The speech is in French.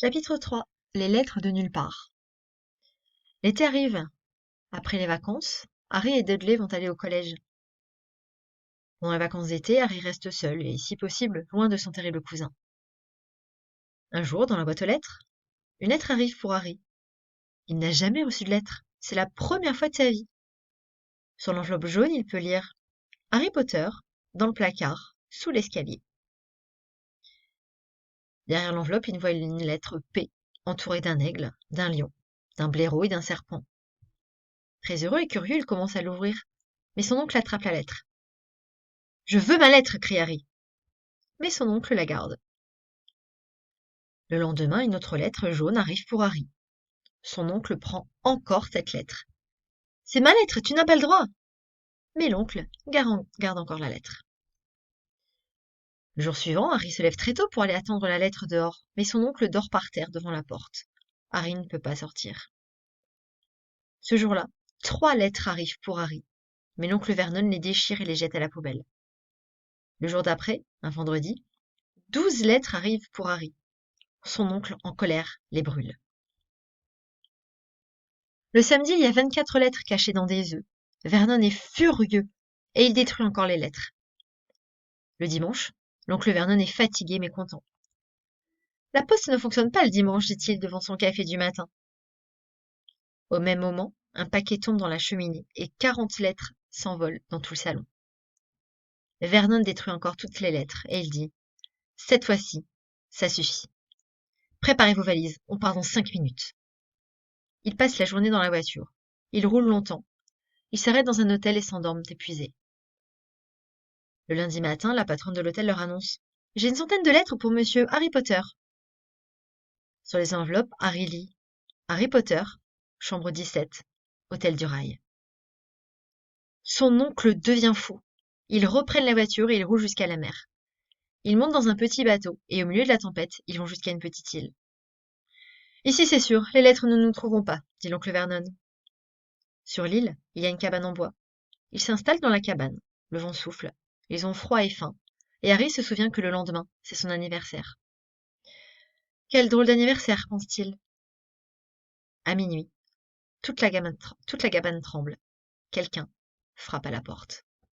Chapitre 3. Les lettres de nulle part. L'été arrive. Après les vacances, Harry et Dudley vont aller au collège. Pendant les vacances d'été, Harry reste seul et, si possible, loin de son terrible cousin. Un jour, dans la boîte aux lettres, une lettre arrive pour Harry. Il n'a jamais reçu de lettre. C'est la première fois de sa vie. Sur l'enveloppe jaune, il peut lire Harry Potter, dans le placard, sous l'escalier. Derrière l'enveloppe, il voit une lettre P, entourée d'un aigle, d'un lion, d'un blaireau et d'un serpent. Très heureux et curieux, il commence à l'ouvrir. Mais son oncle attrape la lettre. Je veux ma lettre, crie Harry. Mais son oncle la garde. Le lendemain, une autre lettre jaune arrive pour Harry. Son oncle prend encore cette lettre. C'est ma lettre, tu n'as pas le droit. Mais l'oncle garde encore la lettre. Le jour suivant, Harry se lève très tôt pour aller attendre la lettre dehors, mais son oncle dort par terre devant la porte. Harry ne peut pas sortir. Ce jour-là, 3 lettres arrivent pour Harry, mais l'oncle Vernon les déchire et les jette à la poubelle. Le jour d'après, un vendredi, 12 lettres arrivent pour Harry. Son oncle, en colère, les brûle. Le samedi, il y a 24 lettres cachées dans des œufs. Vernon est furieux et il détruit encore les lettres. Le dimanche, l'oncle Vernon est fatigué mais content. La poste ne fonctionne pas le dimanche, dit-il devant son café du matin. Au même moment, un paquet tombe dans la cheminée et 40 lettres s'envolent dans tout le salon. Vernon détruit encore toutes les lettres et il dit « Cette fois-ci, ça suffit. Préparez vos valises, on part dans 5 minutes. » Il passe la journée dans la voiture. Il roule longtemps. Il s'arrête dans un hôtel et s'endorment épuisés. Le lundi matin, la patronne de l'hôtel leur annonce « J'ai une centaine de lettres pour monsieur Harry Potter. » Sur les enveloppes, Harry lit « Harry Potter, chambre 17, hôtel du Rail. » Son oncle devient fou. Ils reprennent la voiture et ils roulent jusqu'à la mer. Ils montent dans un petit bateau et au milieu de la tempête, ils vont jusqu'à une petite île. « Ici c'est sûr, les lettres ne nous trouveront pas, » dit l'oncle Vernon. Sur l'île, il y a une cabane en bois. Ils s'installent dans la cabane. Le vent souffle. Ils ont froid et faim. Et Harry se souvient que le lendemain, c'est son anniversaire. Quel drôle d'anniversaire, pense-t-il. À minuit, toute la cabane tremble. Quelqu'un frappe à la porte.